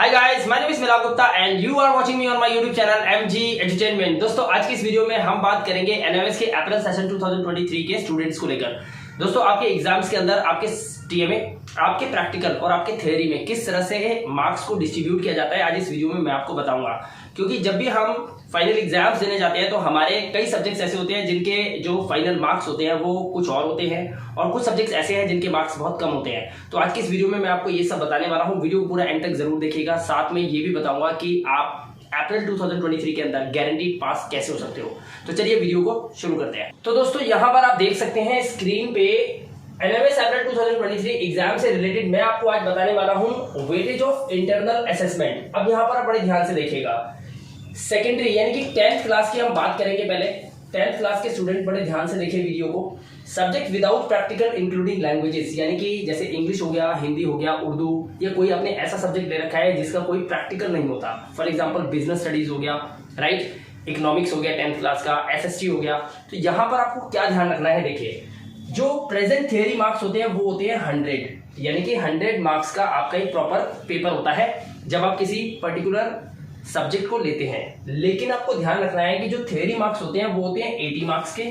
Hi guys, my name is Milap Gupta and you are watching me on my YouTube channel MG entertainment. दोस्तों, आज की इस video में हम बात करेंगे एनएमएस के अप्रैल सेशन 2023 के स्टूडेंट्स को लेकर। दोस्तों, आपके एग्जाम्स के अंदर आपके टीएमए, आपके प्रैक्टिकल और आपके थ्योरी में किस तरह से मार्क्स को डिस्ट्रीब्यूट किया जाता है, आज इस वीडियो में मैं आपको बताऊंगा। क्योंकि जब भी हम फाइनल एग्जाम्स देने जाते हैं तो हमारे कई सब्जेक्ट्स ऐसे होते हैं जिनके जो फाइनल मार्क्स होते हैं वो कुछ और होते हैं, और कुछ सब्जेक्ट्स ऐसे हैं जिनके मार्क्स बहुत कम होते हैं। तो आज की इस वीडियो में मैं आपको ये सब बताने वाला हूँ। वीडियो को पूरा एंड तक जरूर देखिएगा। साथ में ये भी बताऊंगा कि आप अप्रैल 2023 के अंदर गारंटीड पास कैसे हो सकते हो। तो चलिए वीडियो को शुरू करते हैं। तो दोस्तों, यहाँ पर आप देख सकते हैं स्क्रीन पे एनएमएस अप्रैल 2023 एग्जाम से रिलेटेड मैं आपको आज बताने वाला हूँ वेटेज ऑफ इंटरनल असेसमेंट। अब यहाँ पर आप बड़े ध्यान से देखिएगा, सेकेंडरी यानी कि 10th क्लास की हम बात करेंगे। पहले 10th क्लास के स्टूडेंट बड़े ध्यान से देखिए वीडियो को। Subject without practical including languages, यानी कि जैसे इंग्लिश हो गया, हिंदी हो गया, उर्दू, या कोई आपने ऐसा सब्जेक्ट ले रखा है जिसका कोई प्रैक्टिकल नहीं होता। फॉर एग्जाम्पल बिजनेस स्टडीज हो गया, राइट, इकोनॉमिक्स हो गया 10th क्लास का, एसएसटी हो गया। तो यहाँ पर आपको क्या ध्यान रखना है, देखिए जो प्रेजेंट थियरी मार्क्स होते हैं वो होते हैं 100, यानी कि 100 मार्क्स का आपका एक प्रॉपर पेपर होता है जब आप किसी पर्टिकुलर सब्जेक्ट को लेते हैं। लेकिन आपको ध्यान रखना है कि जो थियरी मार्क्स होते हैं वो होते हैं 80 मार्क्स के,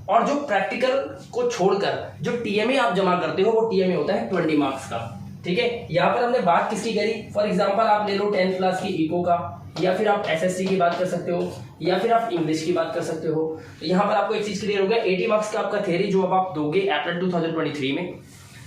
और जो प्रैक्टिकल को छोड़कर जो टीएमए आप जमा करते हो वो टीएमए होता है 20 मार्क्स का। ठीक है, यहाँ पर हमने बात किसकी करी, फॉर एग्जाम्पल आप ले लो 10th क्लास की इको का, या फिर आप एसएसटी की बात कर सकते हो, या फिर आप इंग्लिश की बात कर सकते हो। तो यहाँ पर आपको एक चीज क्लियर हो गया, 80 मार्क्स का आपका थ्योरी जो अब आप दोगे अप्रैल 2023 में,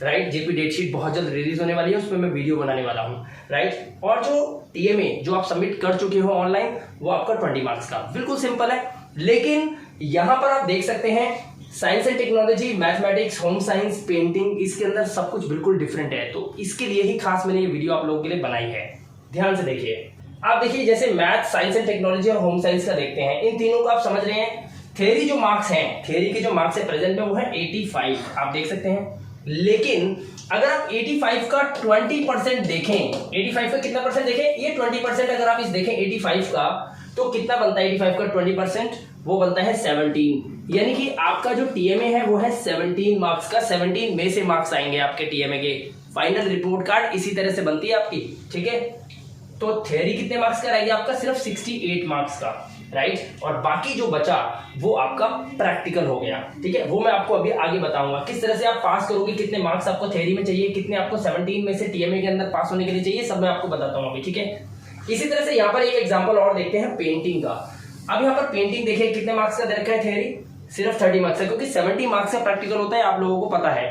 राइट। जेपी डेट शीट बहुत जल्द रिलीज होने वाली है, उस पर मैं वीडियो बनाने वाला हूँ, राइट। और जो टीएमए जो आप सबमिट कर चुके हो ऑनलाइन वो आपका 20 मार्क्स का, बिल्कुल सिंपल है। लेकिन यहाँ पर आप देख सकते हैं science and technology, mathematics, home science, painting, इसके अंदर सब कुछ बिल्कुल डिफरेंट है। तो इसके लिए ही खास मैंने ये वीडियो आप लोगों के लिए बनाई है। ध्यान से देखिए, आप देखिए जैसे मैथ, साइंस एंड टेक्नोलॉजी और होम साइंस का देखते हैं, इन तीनों को आप समझ रहे हैं। थ्योरी जो मार्क्स हैं, थ्योरी के जो मार्क्स है प्रेजेंट में वो है 85, आप देख सकते हैं। लेकिन अगर आप 85 का 20% देखें, 85 का कितना परसेंट देखें, ये 20% अगर आप इस देखें 85 का, तो कितना बनता है 85 का 20%, वो बनता है 17। यानी कि आपका जो टीएमए है वो है 17 मार्क्स का। 17 में से मार्क्स आएंगे आपके टीएमए के। फाइनल रिपोर्ट कार्ड इसी तरह से बनती है आपकी, ठीक है। तो थ्योरी कितने मार्क्स का रहेगा आपका, सिर्फ 68 मार्क्स का, राइट। और बाकी जो बचा वो आपका प्रैक्टिकल हो गया, ठीक है। वो मैं आपको अभी आगे बताऊंगा किस तरह से आप पास करोगे, कितने मार्क्स आपको थ्योरी में चाहिए, कितने आपको 17 में से टीएमए के अंदर पास होने के लिए चाहिए, सब मैं आपको बताता हूँ अभी, ठीक है। इसी तरह से यहाँ पर एक एग्जाम्पल और देखते हैं पेंटिंग का। अब यहाँ पर पेंटिंग देखिए कितने मार्क्स का दे रखा है थ्योरी, सिर्फ 30 मार्क्स का, क्योंकि 70 मार्क्स का प्रैक्टिकल होता है, आप लोगों को पता है।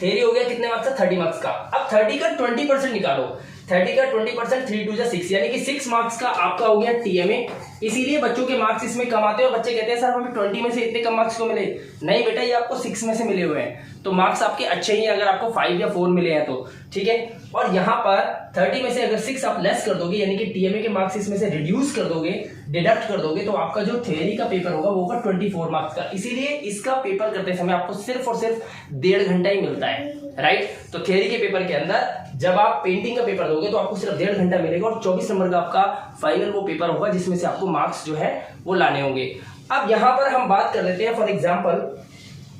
थ्योरी हो गया कितने मार्क्स का, 30 मार्क्स का। अब 30 का 20% निकालो, 30 का 20%, 3 2 6, यानी कि 6 मार्क्स का आपका हो गया टीएमए। इसीलिए बच्चों के मार्क्स इसमें कम आते हैं और बच्चे कहते हैं सर हमें 20 में से इतने कम मार्क्स क्यों मिले। नहीं बेटा, ये आपको 6 में से मिले हुए हैं, तो मार्क्स आपके अच्छे ही हैं अगर आपको 5 या 4 मिले हैं तो, ठीक है। और यहाँ पर 30 में से अगर 6 आप लेस कर दोगे, यानी कि टीएमए के मार्क्स इसमें से रिड्यूस कर दोगे, डिडक्ट कर दोगे, तो आपका जो थ्योरी का पेपर होगा वो होगा 24 मार्क्स का। इसीलिए इसका पेपर करते समय आपको सिर्फ और सिर्फ 1.5 घंटा ही मिलता है, राइट। तो थ्योरी के पेपर के अंदर जब आप पेंटिंग का पेपर दोगे तो आपको सिर्फ 1.5 घंटा मिलेगा, और 24 नंबर का आपका फाइनल वो पेपर होगा जिसमें से आपको मार्क्स जो है वो लाने होंगे। अब यहाँ पर हम बात कर लेते हैं, फॉर एग्जाम्पल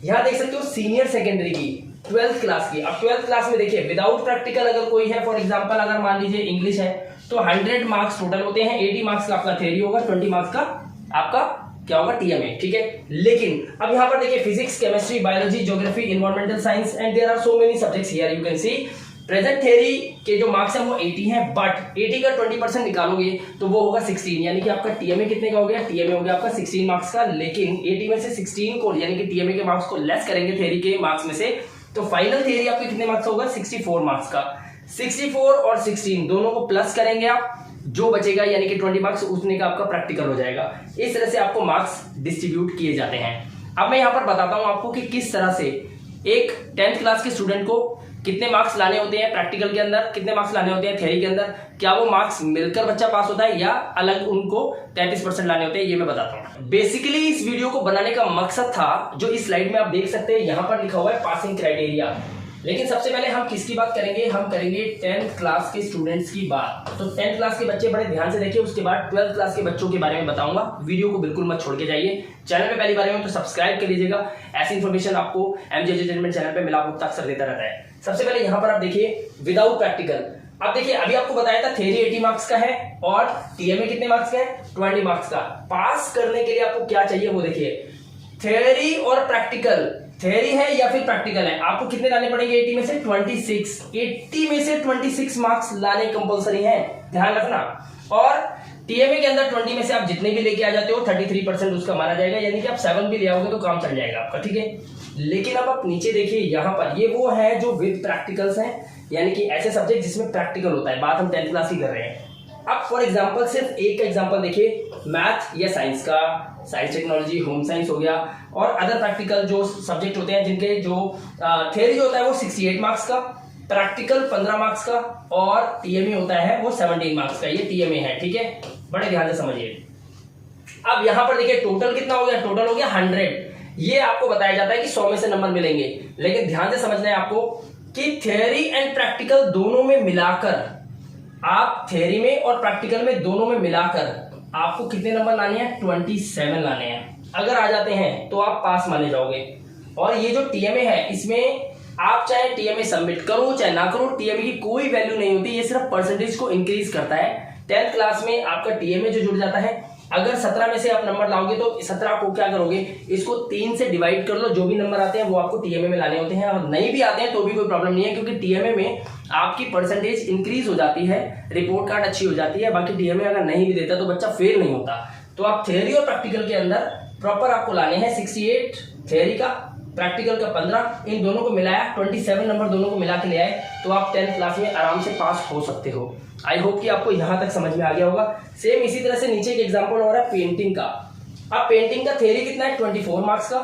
यहाँ देख सकते हो सीनियर सेकेंडरी की 12th क्लास की। अब 12th क्लास में देखिए विदाउट प्रैक्टिकल अगर कोई है, फॉर एग्जाम्पल अगर मान लीजिए इंग्लिश है, तो 100 मार्क्स टोटल होते हैं। 80 मार्क्स का आपका थ्योरी होगा, 20 मार्क्स का आपका क्या होगा, टीएमए, ठीक है। लेकिन अब यहाँ पर देखिए physics, chemistry, biology, geography, environmental science and there are so many subjects here you can see. Present theory के जो मार्क्स हैं वो 80 हैं, बट 80 का 20% निकालोगे तो वो होगा 16, यानी कि आपका टीएमए कितने का हो गया, टीएमए हो गया आपका 16 मार्क्स का। लेकिन 80 में से 16 को, यानी कि टीएमए के मार्क्स को लेस करेंगे थ्योरी के मार्क्स में से, तो फाइनल थ्योरी आपके कितने मार्क्स होगा, 64 मार्क्स का। 64 और 16 दोनों को प्लस करेंगे आप, जो बचेगा यानी कि 20 मार्क्स, उतने का आपका प्रैक्टिकल हो जाएगा। इस तरह से आपको मार्क्स डिस्ट्रीब्यूट किए जाते हैं। अब मैं यहाँ पर बताता हूँ आपको कि किस तरह से एक 10th क्लास के स्टूडेंट को कितने मार्क्स लाने होते हैं प्रैक्टिकल के अंदर, कितने मार्क्स लाने होते हैं थ्योरी के अंदर, क्या वो मार्क्स मिलकर बच्चा पास होता है या अलग उनको 33% लाने होते हैं, ये मैं बताता हूँ। बेसिकली इस वीडियो को बनाने का मकसद था, जो इस स्लाइड में आप देख सकते हैं यहाँ पर लिखा हुआ है पासिंग क्राइटेरिया। लेकिन सबसे पहले हम किसकी बात करेंगे, हम करेंगे 10th क्लास के स्टूडेंट्स की बात। तो 10th क्लास के बच्चे बड़े ध्यान से देखिए, उसके बाद 12th क्लास के बच्चों के बारे में बताऊंगा। वीडियो को बिल्कुल मत छोड़ के जाइए। चैनल पे पहली बार आए हो तो सब्सक्राइब कर लीजिएगा, ऐसी इन्फॉर्मेशन आपको एमजी एंटरटेनमेंट चैनल पे मिलाप गुप्ता अक्सर देता रहता है। सबसे पहले यहाँ पर आप देखिए विदाउट प्रैक्टिकल, अब देखिए, अभी आपको बताया था थ्योरी 80 मार्क्स का है और टीएमए कितने मार्क्स का है, 20 मार्क्स का। पास करने के लिए आपको क्या चाहिए वो देखिए, थ्योरी और प्रैक्टिकल, थ्योरी है या फिर प्रैक्टिकल है, आपको कितने लाने पड़ेंगे 80 में से 26, 80 में से 26 मार्क्स लाने कंपलसरी है, ध्यान रखना। और टीएमए के अंदर 20 में से आप जितने भी लेके आ जाते हो 33% उसका माना जाएगा, यानी कि आप 7 भी ले आओगे तो काम चल जाएगा आपका, ठीक है। लेकिन अब आप नीचे देखिए, यहाँ पर ये वो है जो विद प्रैक्टिकल्स हैं, यानी कि ऐसे सब्जेक्ट जिसमें प्रैक्टिकल होता है, बात हम 10th क्लास की कर रहे हैं। अब फॉर एग्जांपल सिर्फ एक का एग्जांपल देखिए, मैथ या साइंस का, साइंस टेक्नोलॉजी, होम साइंस हो गया, और अदर प्रैक्टिकल जो सब्जेक्ट होते हैं जिनके जो थ्योरी जो होता है वो 68 मार्क्स का, प्रैक्टिकल 15 मार्क्स का, और टीएमए होता है वो 17 मार्क्स का। ये टीएमए है, ठीक है, बड़े ध्यान से समझिए। अब यहां पर देखिए टोटल कितना हो गया, टोटल हो गया 100। ये आपको बताया जाता है कि 100 में से नंबर मिलेंगे, लेकिन ध्यान से समझना है आपको कि थ्योरी एंड प्रैक्टिकल दोनों में मिलाकर, आप थ्योरी में और प्रैक्टिकल में दोनों में मिलाकर आपको कितने नंबर लाने हैं, 27 लाने हैं। अगर आ जाते हैं तो आप पास माने जाओगे। और ये जो टीएमए है, इसमें आप चाहे टीएमए सबमिट करो चाहे ना करो, टीएमए की कोई वैल्यू नहीं होती, ये सिर्फ परसेंटेज को इंक्रीज करता है। 10th क्लास में आपका टीएमए जो जुड़ जाता है, अगर 17 में से आप नंबर लाओगे तो 17 को क्या करोगे, इसको 3 से डिवाइड कर लो, जो भी नंबर आते हैं वो आपको टीएमए में लाने होते हैं, और नहीं भी आते हैं तो भी कोई प्रॉब्लम नहीं है, क्योंकि टीएमए में आपकी परसेंटेज इंक्रीज हो जाती है, रिपोर्ट कार्ड अच्छी हो जाती है। बाकी टीएमए अगर नहीं भी देता तो बच्चा फेल नहीं होता। तो आप थ्योरी और प्रैक्टिकल के अंदर प्रॉपर आपको लाने हैं 68 थ्योरी का, प्रैक्टिकल का 15, इन दोनों को मिलाया 27 नंबर दोनों को मिला के ले आए, तो आप 10th क्लास में आराम से पास हो सकते हो। आई होप कि आपको यहां तक समझ में आ गया होगा। सेम इसी तरह से नीचे एक एग्जांपल हो रहा है पेंटिंग का। अब पेंटिंग का थ्योरी कितना है, 24 मार्क्स का,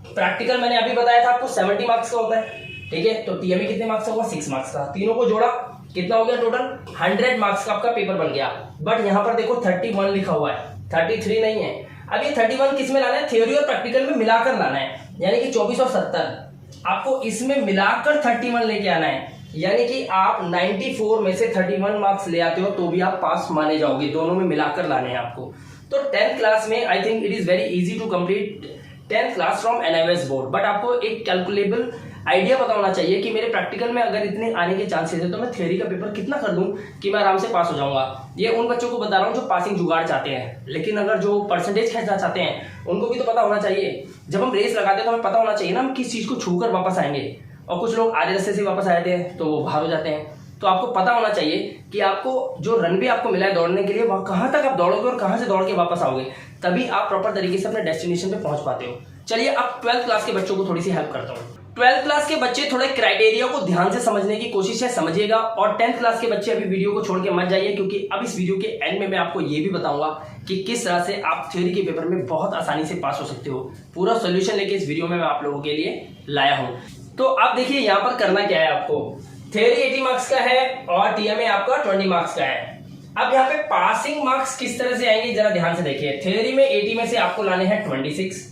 प्रैक्टिकल मैंने अभी बताया था आपको 70 मार्क्स का होता है, ठीक है। तो टीएमए कितने मार्क्स का होगा, 6 मार्क्स का, तीनों को जोड़ा कितना हो गया, टोटल 100 मार्क्स का आपका पेपर बन गया। बट यहाँ पर देखो 31 लिखा हुआ है, 33 नहीं है। अब ये 31 किस में लाना है, थ्योरी और प्रैक्टिकल में मिलाकर लाना है, यानी कि 24 और 70 आपको इसमें मिलाकर 31 लेके आना है, यानी कि आप 94 में से 31 मार्क्स ले आते हो तो भी आप पास माने जाओगे, दोनों में मिलाकर लाने हैं आपको। तो 10th क्लास में I think it is very easy to complete 10th class from NIOS board. But आपको एक कैलकुलेबल आइडिया पता होना चाहिए कि मेरे प्रैक्टिकल में अगर इतने आने के चांसेस है तो मैं थ्योरी का पेपर कितना कर लूं कि मैं आराम से पास हो जाऊंगा। ये उन बच्चों को बता रहा हूं जो पासिंग जुगाड़ चाहते हैं, लेकिन अगर जो परसेंटेज खेचना चाहते हैं उनको भी तो पता होना चाहिए। जब हम रेस लगाते हैं तो हमें पता होना चाहिए ना हम किस चीज को छूकर वापस आएंगे, और कुछ लोग आधे रास्ते से वापस आए थे तो वो बाहर हो जाते हैं। तो आपको पता होना चाहिए कि आपको जो रनवे आपको मिला है दौड़ने के लिए, वह कहाँ तक आप दौड़ोगे और कहाँ से दौड़ के वापस आओगे, तभी आप प्रॉपर तरीके से अपने डेस्टिनेशन पे पहुंच पाते हो। चलिए अब 12th क्लास के बच्चों को थोड़ी सी हेल्प करता हूँ। 12th क्लास के बच्चे थोड़े क्राइटेरिया को ध्यान से समझने की कोशिश है, समझिएगा। और 10th क्लास के बच्चे अभी वीडियो को छोड़ के मत जाइए, क्योंकि अब इस वीडियो के एंड में मैं आपको ये भी बताऊंगा कि किस तरह से आप थ्योरी के पेपर में बहुत आसानी से पास हो सकते हो। पूरा सोल्यूशन लेके इस वीडियो में मैं आप लोगों के लिए लाया हूँ। तो अब देखिए यहाँ पर करना क्या है, आपको थ्योरी 80 मार्क्स का है और टीएमए आपका 20 मार्क्स का है। अब यहाँ पे पासिंग मार्क्स किस तरह से आएंगे जरा ध्यान से देखिए। थ्योरी में 80 में से आपको लाने हैं 26,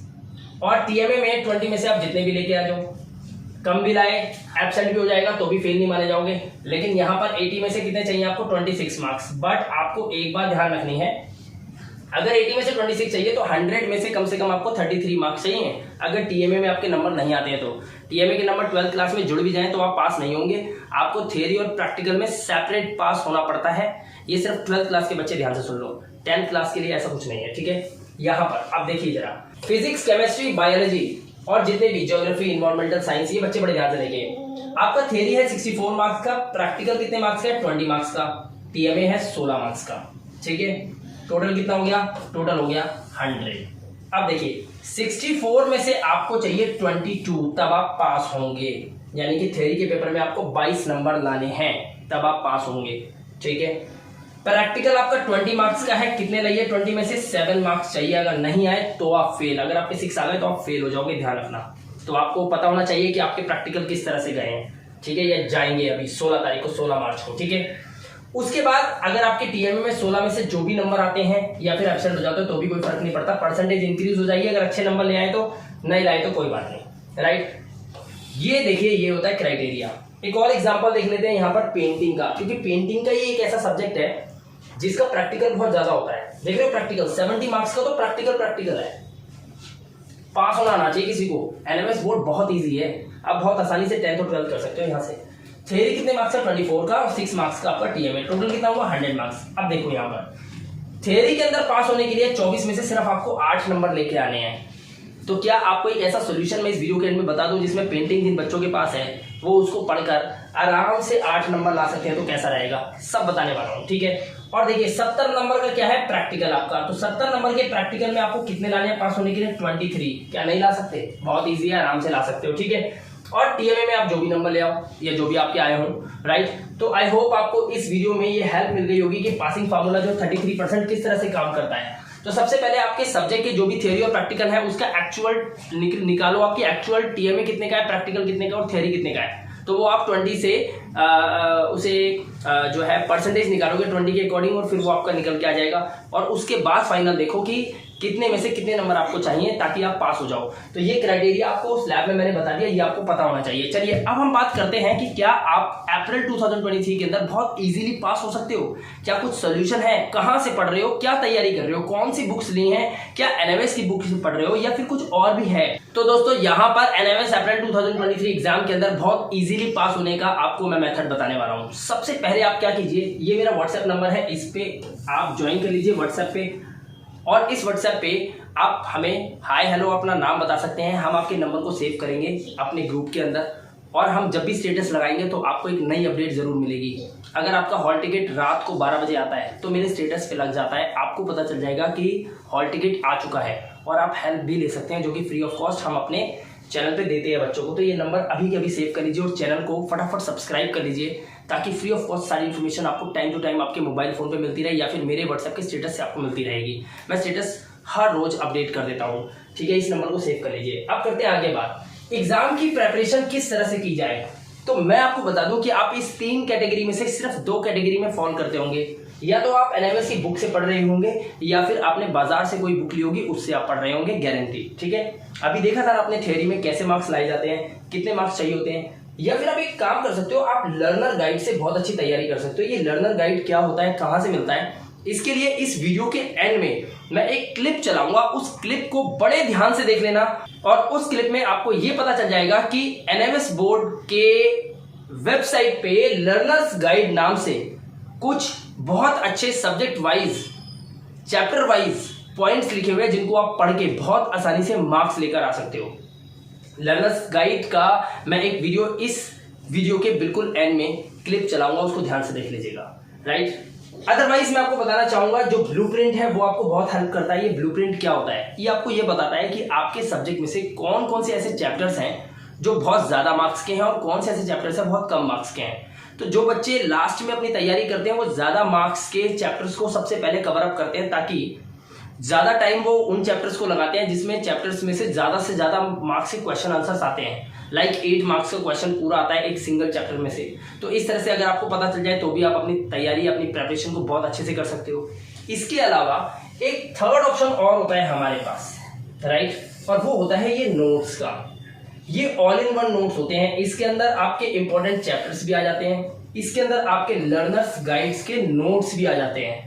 और टीएमए में 20 में से आप जितने भी लेके आ जाओ, कम भी लाए एब्सेंट भी हो जाएगा तो भी फेल नहीं माने जाओगे। लेकिन यहाँ पर 80 में से कितने चाहिए आपको, 26 मार्क्स। बट आपको एक बात ध्यान रखनी है, अगर 80 में से 26 चाहिए तो 100 में से कम आपको 33 मार्क्स चाहिए। अगर टीएमए में आपके नंबर नहीं आते हैं तो टीएमए के नंबर 12th क्लास में जुड़ भी जाएं तो आप पास नहीं होंगे। आपको थ्योरी और प्रैक्टिकल में सेपरेट पास होना पड़ता है। ये सिर्फ 12th क्लास के बच्चे ध्यान से सुन लो, 10th क्लास के लिए ऐसा कुछ नहीं है, ठीक है। यहाँ पर आप देखिए जरा, फिजिक्स, केमिस्ट्री, बायोलॉजी और जितने भी ज्योग्राफी, इन्वायरमेंटल साइंस, ये बच्चे बड़े ध्यान से देखिए। आपका थ्योरी है 64 मार्क्स का, प्रैक्टिकल कितने मार्क्स का है, 20 मार्क्स का, टीएमए है 16 मार्क्स का, ठीक है। टोटल कितना हो गया, टोटल हो गया 100। अब देखिए 64 में से आपको चाहिए 22, तब आप पास होंगे। यानी कि थ्योरी के पेपर में आपको 22 नंबर लाने हैं, तब आप पास होंगे, ठीक है। प्रैक्टिकल आपका 20 मार्क्स का है, कितने लाइए, 20 में से 7 मार्क्स चाहिए। अगर नहीं आए तो आप फेल, अगर आपके 6 आ गए तो आप फेल हो जाओगे, ध्यान रखना। तो आपको पता होना चाहिए कि आपके प्रैक्टिकल किस तरह से गए हैं, ठीक है। या जाएंगे अभी 16 तारीख को, 16 मार्च को, ठीक है। उसके बाद अगर आपके टीएमए में 16 में से जो भी नंबर आते हैं या फिर एब्सेंट हो जाते हो तो भी कोई फर्क नहीं पड़ता, परसेंटेज इंक्रीज हो जाएगी। अगर अच्छे नंबर ले आए तो, नहीं लाए तो कोई बात नहीं, राइट। ये देखिए, ये होता है क्राइटेरिया। एक और एग्जांपल देख लेते हैं यहाँ पर पेंटिंग का, क्योंकि पेंटिंग का ये एक ऐसा सब्जेक्ट है जिसका प्रैक्टिकल बहुत ज्यादा होता है। देख रहे हो प्रैक्टिकल 70 मार्क्स का, तो प्रैक्टिकल है, पास होना आना चाहिए किसी को। एनएमएस बोर्ड बहुत ईजी है, आप बहुत आसानी से 10th और 12th कर सकते हो यहाँ से। थ्योरी कितने मार्क्स का 24 का और 6 मार्क्स का आपका टीएमए, टोटल कितना हुआ 100 मार्क्स। अब देखो यहाँ पर थ्योरी के अंदर पास होने के लिए 24 में से सिर्फ आपको 8 नंबर लेके आने हैं। तो क्या आपको एक ऐसा सोल्यूशन मैं इस वीडियो के एंड में बता दूं जिसमें पेंटिंग जिन बच्चों के पास है वो उसको पढ़कर आराम से 8 नंबर ला सकते हैं, तो कैसा रहेगा सब बताने वाला हूं, ठीक है। और देखिए 70 नंबर का क्या है प्रैक्टिकल आपका, तो 70 नंबर के प्रैक्टिकल में आपको कितने लाने हैं पास होने के लिए 23। क्या नहीं ला सकते? बहुत ईजी है, आराम से ला सकते हो, ठीक है। और टीएमए में आप जो भी नंबर ले आओ या जो भी आपके आए हों, राइट। तो आई होप आपको इस वीडियो में ये हेल्प मिल गई होगी कि पासिंग फार्मूला जो 33% किस तरह से काम करता है। तो सबसे पहले आपके सब्जेक्ट के जो भी थ्योरी और प्रैक्टिकल है उसका एक्चुअल निकालो, आपकी एक्चुअल टीएमए कितने का है, प्रैक्टिकल कितने का और थ्योरी कितने का है। तो वो आप 20 से उसे जो है परसेंटेज निकालोगे 20 के अकॉर्डिंग, और फिर वो आपका निकल के आ जाएगा। और उसके बाद फाइनल देखो कि कितने में से कितने नंबर आपको चाहिए ताकि आप पास हो जाओ। तो ये क्राइटेरिया आपको उस लैब में मैंने बता दिया, ये आपको पता होना चाहिए। चलिए अब हम बात करते हैं कि क्या आप अप्रैल 2023 के अंदर बहुत इजीली पास हो सकते हो। क्या कुछ सोल्यूशन है, कहां से पढ़ रहे हो, क्या तैयारी कर रहे हो, कौन सी बुक्स ली हैं, क्या एनएमएस की बुक से पढ़ रहे हो या फिर कुछ और भी है। तो दोस्तों यहाँ पर एनएमएस अप्रैल 2023 एग्जाम के अंदर बहुत इजीली पास होने का आपको मैं मेथड बताने वाला हूँ। सबसे पहले आप क्या कीजिए, ये मेरा व्हाट्सएप नंबर है, इस पे आप ज्वाइन कर लीजिए व्हाट्सएप पे, और इस व्हाट्सएप पे आप हमें हाय हेलो अपना नाम बता सकते हैं। हम आपके नंबर को सेव करेंगे अपने ग्रुप के अंदर, और हम जब भी स्टेटस लगाएंगे तो आपको एक नई अपडेट जरूर मिलेगी। अगर आपका हॉल टिकट रात को 12 बजे आता है तो मेरे स्टेटस पे लग जाता है, आपको पता चल जाएगा कि हॉल टिकट आ चुका है, और आप हेल्प भी ले सकते हैं जो कि फ्री ऑफ कॉस्ट हम अपने चैनल पे देते हैं बच्चों को। तो ये नंबर अभी के अभी सेव कर लीजिए और चैनल को फटाफट सब्सक्राइब कर लीजिए, ताकि फ्री ऑफ कॉस्ट सारी इन्फॉर्मेशन आपको टाइम टू टाइम आपके मोबाइल फोन पे मिलती रहे या फिर मेरे व्हाट्सएप के स्टेटस से आपको मिलती रहेगी। मैं स्टेटस हर रोज अपडेट कर देता हूँ, ठीक है। इस नंबर को सेव कर लीजिए। अब करते हैं आगे बात, एग्जाम की प्रेपरेशन किस तरह से की जाए। तो मैं आपको बता दूं कि आप इस 3 कैटेगरी में से सिर्फ 2 कैटेगरी में फॉल करते होंगे। या तो आप एनएमएस की बुक से पढ़ रहे होंगे या फिर आपने बाजार से कोई बुक ली होगी उससे आप पढ़ रहे होंगे, गारंटी, ठीक है। अभी देखा था आपने थ्योरी में कैसे मार्क्स लाए जाते हैं, कितने मार्क्स चाहिए होते हैं। या फिर आप एक काम कर सकते हो, आप लर्नर गाइड से बहुत अच्छी तैयारी कर सकते हो। ये लर्नर गाइड क्या होता है, कहां से मिलता है, इसके लिए इस वीडियो के एंड में मैं एक क्लिप चलाऊंगा, उस क्लिप को बड़े ध्यान से देख लेना। और उस क्लिप में आपको यह पता चल जाएगा कि एनएमएस बोर्ड के वेबसाइट पे लर्नर्स गाइड नाम से कुछ बहुत अच्छे subject wise, chapter wise points लिखे हुए हैं जिनको आप पढ़ के बहुत आसानी से मार्क्स लेकर आ सकते हो। लर्नर्स गाइड का मैं एक वीडियो इस वीडियो के बिल्कुल एंड में क्लिप चलाऊंगा, उसको ध्यान से देख लीजिएगा, राइट। अदरवाइज मैं आपको बताना चाहूंगा जो ब्लूप्रिंट है वो आपको बहुत हेल्प करता है। ये ब्लूप्रिंट क्या होता है, ये आपको ये बताता है कि आपके सब्जेक्ट में से कौन कौन से ऐसे चैप्टर्स हैं जो बहुत ज्यादा मार्क्स के हैं और कौन से ऐसे चैप्टर्स हैं बहुत कम मार्क्स के हैं। तो जो बच्चे लास्ट में अपनी तैयारी करते हैं वो ज्यादा मार्क्स के चैप्टर्स को सबसे पहले कवर अप करते हैं, ताकि ज्यादा टाइम वो उन चैप्टर्स को लगाते हैं जिसमें चैप्टर्स में से ज्यादा मार्क्स के क्वेश्चन आंसर्स आते हैं। लाइक 8 मार्क्स का क्वेश्चन पूरा आता है एक सिंगल चैप्टर में से। तो इस तरह से अगर आपको पता चल जाए तो भी आप अपनी तैयारी, अपनी प्रेपरेशन को बहुत अच्छे से कर सकते हो। इसके अलावा एक थर्ड ऑप्शन और होता है हमारे पास, राइट, और वो होता है ये नोट्स का। ये ऑल इन वन नोट्स होते हैं। इसके अंदर आपके इंपॉर्टेंट चैप्टर्स भी आ जाते हैं, इसके अंदर आपके लर्नर्स गाइड्स के नोट्स भी आ जाते हैं।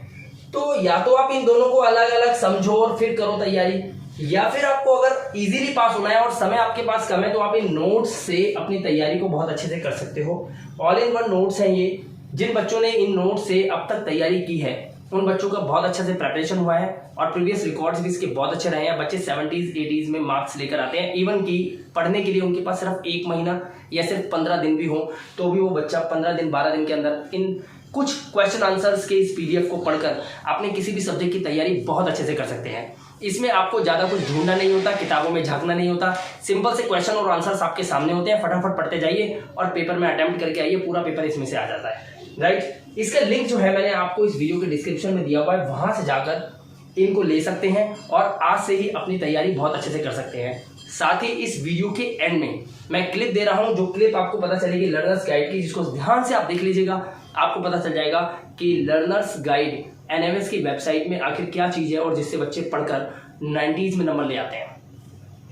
तो या तो आप इन दोनों को अलग अलग समझो और फिर करो तैयारी, या फिर आपको अगर इजीली पास होना है और समय आपके पास कम है तो आप इन नोट्स से अपनी तैयारी को बहुत अच्छे से कर सकते हो। ऑल इन वन नोट्स हैं ये। जिन बच्चों ने इन नोट्स से अब तक तैयारी की है उन बच्चों का बहुत अच्छे से प्रिपरेशन हुआ है और प्रीवियस रिकॉर्ड्स भी इसके बहुत अच्छे रहे हैं। बच्चे 70s 80s में मार्क्स लेकर आते हैं। इवन कि पढ़ने के लिए उनके पास सिर्फ 1 महीना या सिर्फ 15 दिन भी हो तो भी वो बच्चा 15 दिन 12 दिन के अंदर इन कुछ क्वेश्चन आंसर्स के इस पीडीएफ को पढ़कर अपने किसी भी सब्जेक्ट की तैयारी बहुत अच्छे से कर सकते हैं। इसमें आपको ज्यादा कुछ ढूंढना नहीं होता, किताबों में झांकना नहीं होता। सिंपल से क्वेश्चन और आंसर्स आपके सामने होते हैं, फटाफट पढ़ते जाइए और पेपर में अटेम्प्ट करके आइए, पूरा पेपर इसमें से आ जाता है, राइट। इसका लिंक जो है मैंने आपको इस वीडियो के डिस्क्रिप्शन में दिया हुआ है, वहां से जाकर इनको ले सकते हैं और आज से ही अपनी तैयारी बहुत अच्छे से कर सकते हैं। साथ ही इस वीडियो के एंड में मैं क्लिप दे रहा हूं, जो क्लिप आपको पता चलेगी लर्नर्स गाइड की, जिसको ध्यान से आप देख लीजिएगा। आपको पता चल जाएगा कि लर्नर्स गाइड एनएमएस की वेबसाइट में आखिर क्या चीज है और जिससे बच्चे पढ़कर 90s में नंबर ले आते हैं।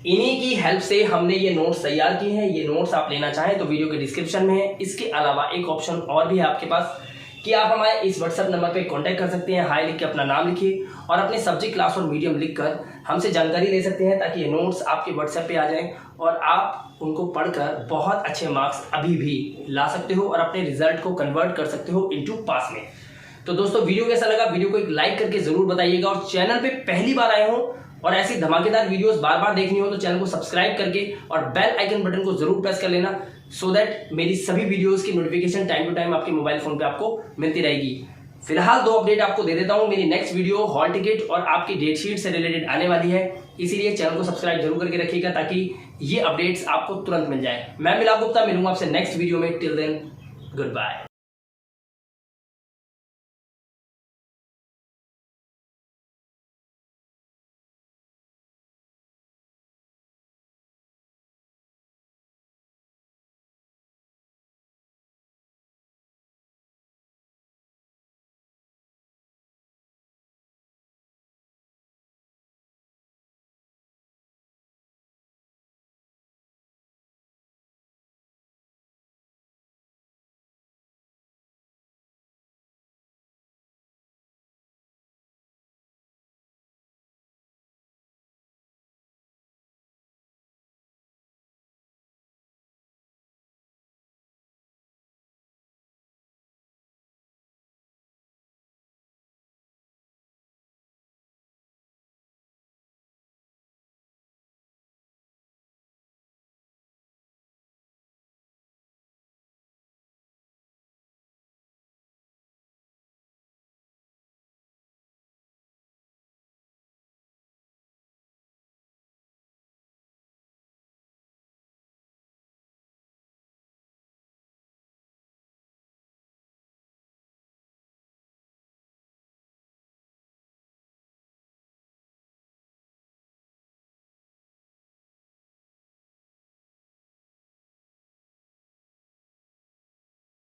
इन्हीं की हेल्प से हमने ये नोट्स तैयार किए हैं। ये नोट्स आप लेना चाहें तो वीडियो के डिस्क्रिप्शन में है। इसके अलावा एक ऑप्शन और भी है आपके पास कि आप हमारे इस व्हाट्सएप नंबर पे कांटेक्ट कर सकते हैं। हाय लिख के अपना नाम लिखिए और अपने सब्जेक्ट, क्लास और मीडियम लिखकर हमसे जानकारी ले सकते हैं, ताकि ये नोट्स आपके व्हाट्सएप पे आ जाएं और आप उनको पढ़कर बहुत अच्छे मार्क्स अभी भी ला सकते हो और अपने रिजल्ट को कन्वर्ट कर सकते हो इनटू पास में। तो दोस्तों वीडियो कैसा लगा, वीडियो को एक लाइक करके जरूर बताइएगा, और चैनल पे पहली बार आए हो और ऐसी धमाकेदार वीडियोस बार बार देखनी हो तो चैनल को सब्सक्राइब करके और बेल आइकन बटन को जरूर प्रेस कर लेना, सो दैट मेरी सभी वीडियोस की नोटिफिकेशन टाइम टू टाइम आपके मोबाइल फोन पे आपको मिलती रहेगी। फिलहाल 2 अपडेट आपको दे देता हूं। मेरी नेक्स्ट वीडियो हॉल टिकट और आपकी डेट शीट से रिलेटेड आने वाली है, इसीलिए चैनल को सब्सक्राइब जरूर करके रखिएगा ताकि ये अपडेट्स आपको तुरंत मिल जाए। मैं मिलाप गुप्ता मिलूंगा आपसे नेक्स्ट वीडियो में। Till then good bye.